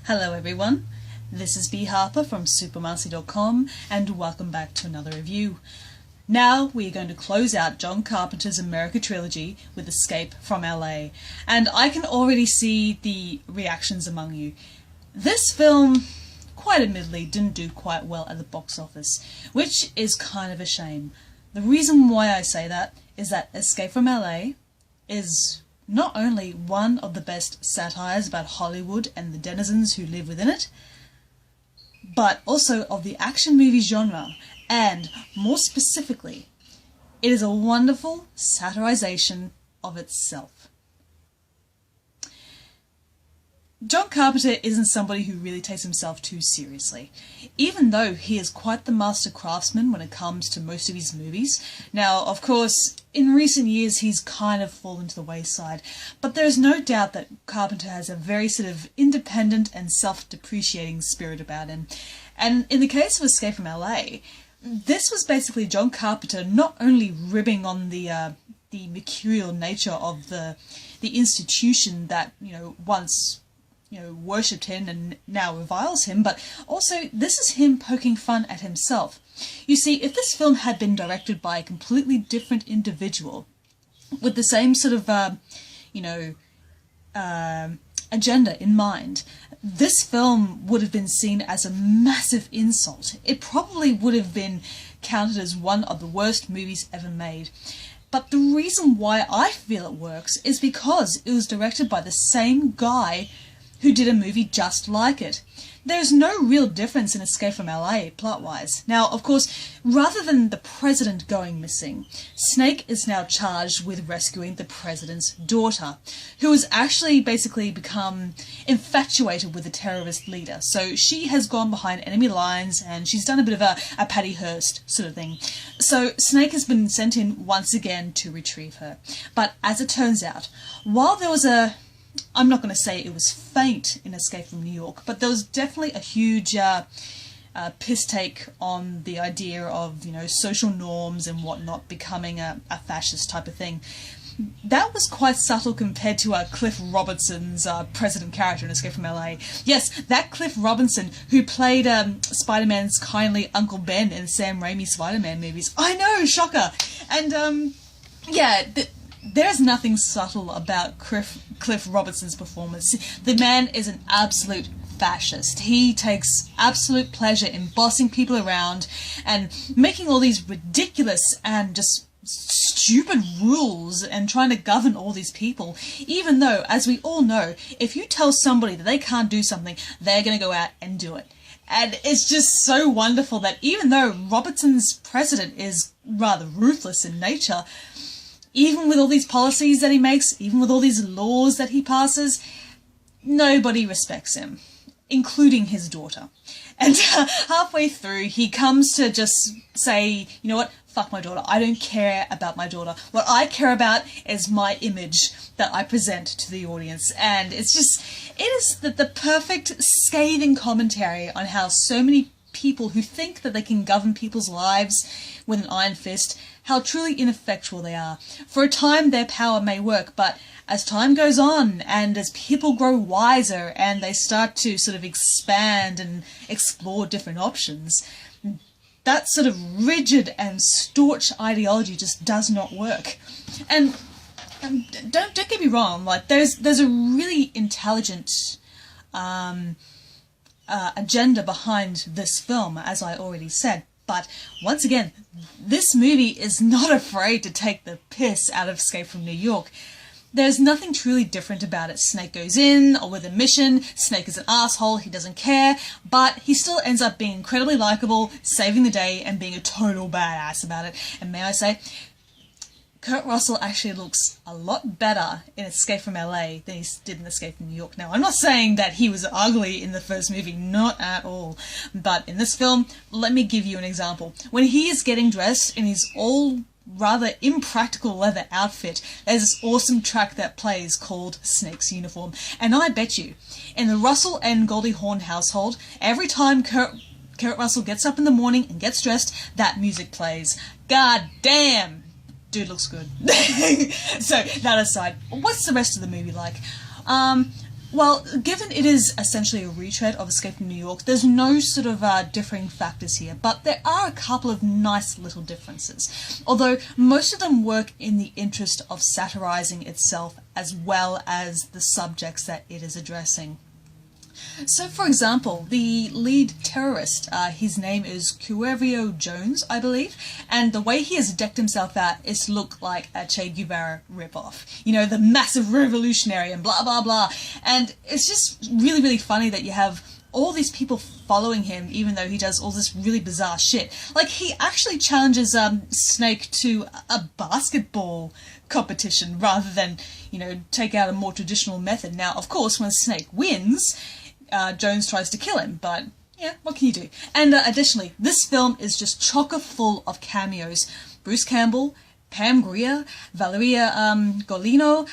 Hello everyone, this is B Harper from supermarcy.com and welcome back to another review. Now we are going to close out John Carpenter's America trilogy with Escape from LA, and I can already see the reactions among you. This film, quite admittedly, didn't do quite well at the box office, which is kind of a shame. The reason why I say that is that Escape from LA is not only one of the best satires about Hollywood and the denizens who live within it, but also of the action movie genre, and more specifically, it is a wonderful satirization of itself. John Carpenter isn't somebody who really takes himself too seriously, even though he is quite the master craftsman when it comes to most of his movies. Now, of course, in recent years he's kind of fallen to the wayside, but there is no doubt that Carpenter has a very sort of independent and self-depreciating spirit about him. And in the case of Escape from LA, this was basically John Carpenter not only ribbing on the mercurial nature of the institution that, once worshipped him and now reviles him, but also this is him poking fun at himself. You see, if this film had been directed by a completely different individual with the same sort of, agenda in mind, this film would have been seen as a massive insult. It probably would have been counted as one of the worst movies ever made. But the reason why I feel it works is because it was directed by the same guy who did a movie just like it. There's no real difference in Escape from LA plot-wise. Now, of course, rather than the president going missing, Snake is now charged with rescuing the president's daughter, who has actually basically become infatuated with the terrorist leader. So she has gone behind enemy lines and she's done a bit of a Patty Hearst sort of thing. So Snake has been sent in once again to retrieve her. But as it turns out, while there was I'm not going to say it was faint in Escape from New York, but there was definitely a huge piss take on the idea of, social norms and whatnot becoming a fascist type of thing. That was quite subtle compared to Cliff Robinson's president character in Escape from LA. Yes, that Cliff Robinson who played Spider-Man's kindly Uncle Ben in Sam Raimi's Spider-Man movies. I know, shocker! And, there's nothing subtle about Cliff Robinson's performance. The man is an absolute fascist. He takes absolute pleasure in bossing people around and making all these ridiculous and just stupid rules and trying to govern all these people, even though, as we all know, if you tell somebody that they can't do something, they're going to go out and do it. And it's just so wonderful that even though Robinson's president is rather ruthless in nature, even with all these policies that he makes, even with all these laws that he passes, nobody respects him, including his daughter. And halfway through, he comes to just say, you know what, fuck my daughter. I don't care about my daughter. What I care about is my image that I present to the audience. And it is the perfect scathing commentary on how so many people who think that they can govern people's lives with an iron fist, how truly ineffectual they are. For a time their power may work, but as time goes on and as people grow wiser and they start to sort of expand and explore different options, that sort of rigid and staunch ideology just does not work. And don't get me wrong, like there's a really intelligent agenda behind this film, as I already said. But once again, this movie is not afraid to take the piss out of Escape from New York. There's nothing truly different about it. Snake goes in with a mission, Snake is an asshole, he doesn't care, but he still ends up being incredibly likable, saving the day, and being a total badass about it. And may I say, Kurt Russell actually looks a lot better in Escape from LA than he did in Escape from New York. Now, I'm not saying that he was ugly in the first movie, not at all. But in this film, let me give you an example. When he is getting dressed in his all rather impractical leather outfit, there's this awesome track that plays called Snake's Uniform. And I bet you, in the Russell and Goldie Hawn household, every time Kurt Russell gets up in the morning and gets dressed, that music plays. God damn! Dude looks good. So, that aside, what's the rest of the movie like? Well, given it is essentially a retread of Escape from New York, there's no sort of differing factors here, but there are a couple of nice little differences, although most of them work in the interest of satirizing itself as well as the subjects that it is addressing. So, for example, the lead terrorist, his name is Cuervo Jones, I believe, and the way he has decked himself out is to look like a Che Guevara ripoff. You know, the massive revolutionary and blah, blah, blah. And it's just really, really funny that you have all these people following him, even though he does all this really bizarre shit. Like, he actually challenges Snake to a basketball competition rather than, you know, take out a more traditional method. Now, of course, when Snake wins, Jones tries to kill him, but yeah, what can you do? And additionally, this film is just chocker full of cameos. Bruce Campbell, Pam Grier, Valeria Golino,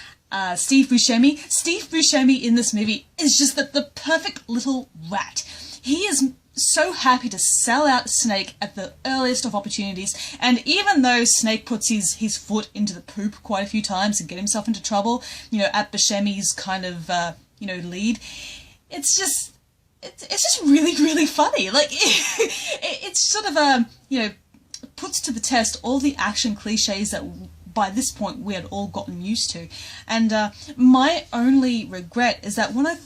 Steve Buscemi. Steve Buscemi in this movie is just the perfect little rat. He is so happy to sell out Snake at the earliest of opportunities, and even though Snake puts his foot into the poop quite a few times and get himself into trouble, you know, at Buscemi's kind of, you know, lead, it's just really, really funny. Like, it's sort of, you know, puts to the test all the action cliches that by this point we had all gotten used to. And my only regret is that when I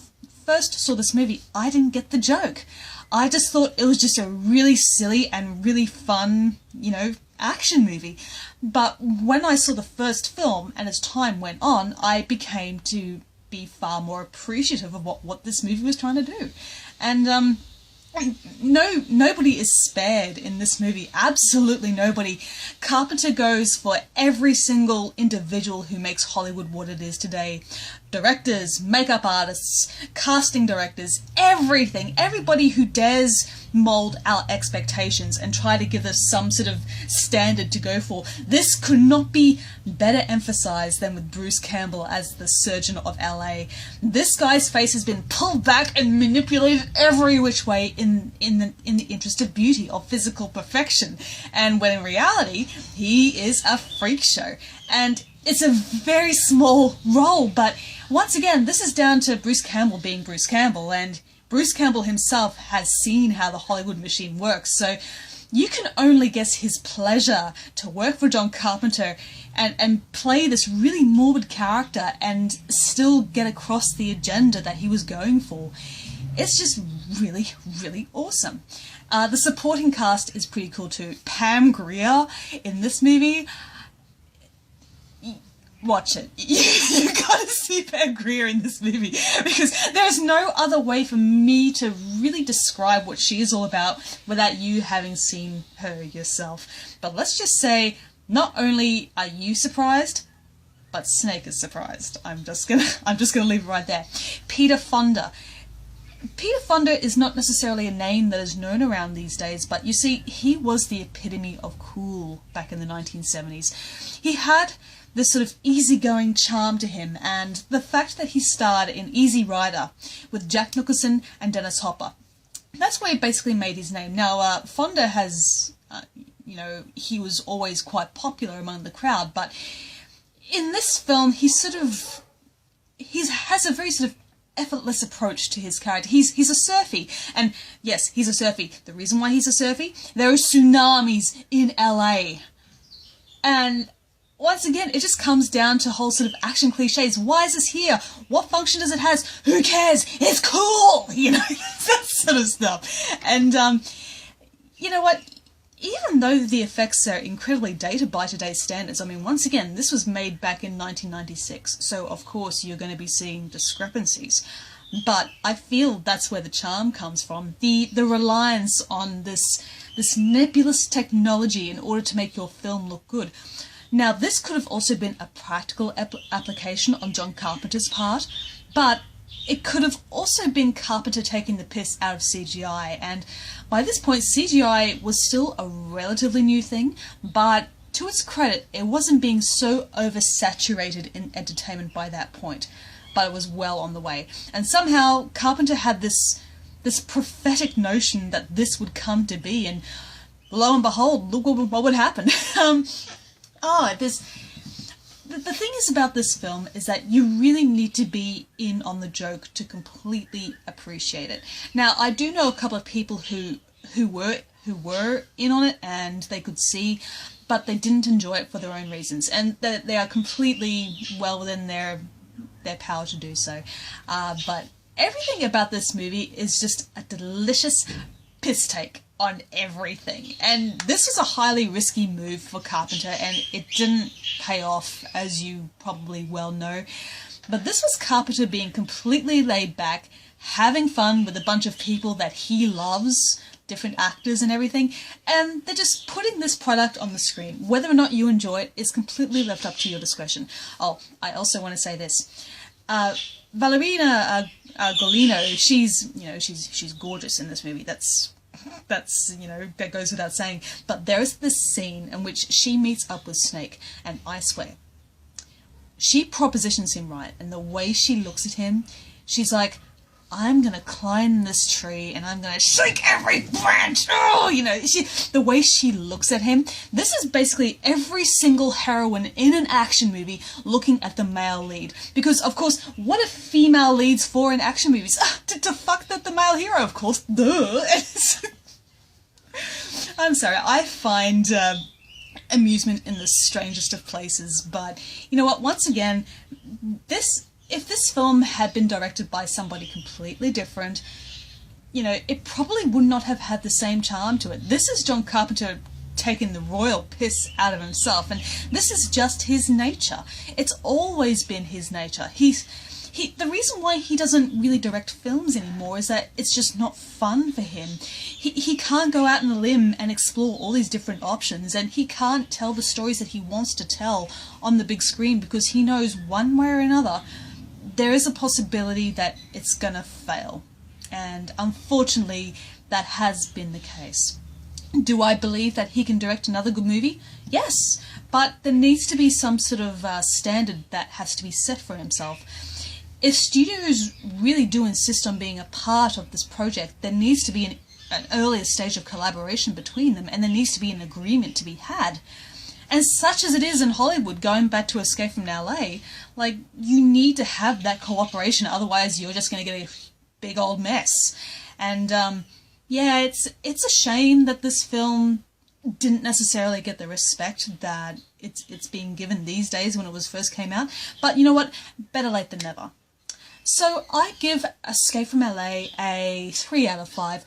first saw this movie, I didn't get the joke. I just thought it was just a really silly and really fun, you know, action movie. But when I saw the first film, and as time went on, I became to be far more appreciative of what this movie was trying to do. And nobody is spared in this movie. Absolutely nobody. Carpenter goes for every single individual who makes Hollywood what it is today. Directors, makeup artists, casting directors, everything. Everybody who dares mold our expectations and try to give us some sort of standard to go for. This could not be better emphasized than with Bruce Campbell as the surgeon of LA. This guy's face has been pulled back and manipulated every which way in the interest of beauty, of physical perfection. And when in reality, he is a freak show. And it's a very small role, but once again, this is down to Bruce Campbell being Bruce Campbell, and Bruce Campbell himself has seen how the Hollywood machine works, so you can only guess his pleasure to work for John Carpenter and play this really morbid character and still get across the agenda that he was going for. It's just really, really awesome. The supporting cast is pretty cool too. Pam Grier in this movie, watch it. You gotta see Pam Grier in this movie, because there's no other way for me to really describe what she is all about without you having seen her yourself. But let's just say, not only are you surprised, but Snake is surprised. I'm just gonna leave it right there. Peter Fonda. Peter Fonda is not necessarily a name that is known around these days, but you see, he was the epitome of cool back in the 1970s. He had this sort of easygoing charm to him, and the fact that he starred in Easy Rider with Jack Nicholson and Dennis Hopper, that's where he basically made his name. Now, Fonda has, you know, he was always quite popular among the crowd, but in this film, he has a very sort of effortless approach to his character. He's a surfie, and yes, he's a surfie. The reason why he's a surfie, there are tsunamis in LA, and once again, it just comes down to whole sort of action cliches. Why is this here? What function does it have? Who cares? It's cool! You know, that sort of stuff. And, you know what? Even though the effects are incredibly dated by today's standards, I mean, once again, this was made back in 1996, so of course you're going to be seeing discrepancies. But I feel that's where the charm comes from. The reliance on this nebulous technology in order to make your film look good. Now, this could have also been a practical application on John Carpenter's part, but it could have also been Carpenter taking the piss out of CGI, and by this point CGI was still a relatively new thing, but to its credit, it wasn't being so oversaturated in entertainment by that point, but it was well on the way. And somehow Carpenter had this prophetic notion that this would come to be, and lo and behold, look what would happen. the thing is about this film is that you really need to be in on the joke to completely appreciate it. Now, I do know a couple of people who were in on it and they could see, but they didn't enjoy it for their own reasons, and they are completely well within their power to do so. But everything about this movie is just a delicious piss take on everything, and this was a highly risky move for Carpenter, and it didn't pay off, as you probably well know. But this was Carpenter being completely laid back, having fun with a bunch of people that he loves, different actors and everything, and they're just putting this product on the screen. Whether or not you enjoy it is completely left up to your discretion. Oh, I also want to say this. Valerina Golino, she's gorgeous in this movie. That's that goes without saying. But there is this scene in which she meets up with Snake, and I swear, she propositions him right, and the way she looks at him, she's like, I'm gonna climb this tree and I'm gonna shake every branch. Oh, the way she looks at him. This is basically every single heroine in an action movie looking at the male lead. Because, of course, what are female leads for in action movies? To fuck the male hero, of course. Duh. I'm sorry, I find amusement in the strangest of places, but you know what? Once again, if this film had been directed by somebody completely different, it probably would not have had the same charm to it. This is John Carpenter taking the royal piss out of himself, and this is just his nature. It's always been his nature. The reason why he doesn't really direct films anymore is that it's just not fun for him. He can't go out on a limb and explore all these different options, and he can't tell the stories that he wants to tell on the big screen because he knows one way or another there is a possibility that it's gonna fail. And unfortunately, that has been the case. Do I believe that he can direct another good movie? Yes, but there needs to be some sort of standard that has to be set for himself. If studios really do insist on being a part of this project, there needs to be an earlier stage of collaboration between them, and there needs to be an agreement to be had. And such as it is in Hollywood, going back to Escape from LA, you need to have that cooperation, otherwise you're just going to get a big old mess. And, yeah, it's a shame that this film didn't necessarily get the respect that it's being given these days when it was first came out. But you know what? Better late than never. So I give Escape from LA a 3 out of 5.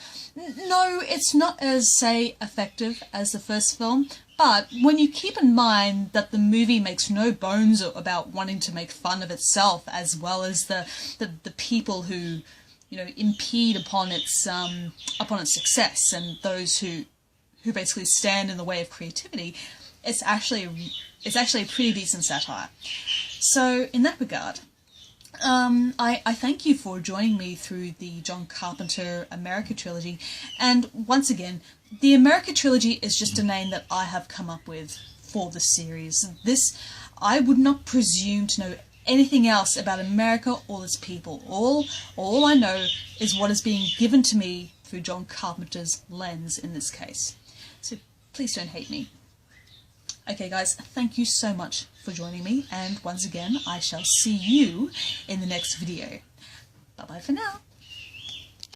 No, it's not as, say, effective as the first film, but when you keep in mind that the movie makes no bones about wanting to make fun of itself, as well as the people who, impede upon its success, and those who basically stand in the way of creativity, it's actually a pretty decent satire. So in that regard, I thank you for joining me through the John Carpenter America trilogy, and once again, the America trilogy is just a name that I have come up with for the series. I would not presume to know anything else about America or its people. All I know is what is being given to me through John Carpenter's lens in this case. So please don't hate me. Okay guys, thank you so much for joining me, and once again, I shall see you in the next video. Bye bye for now.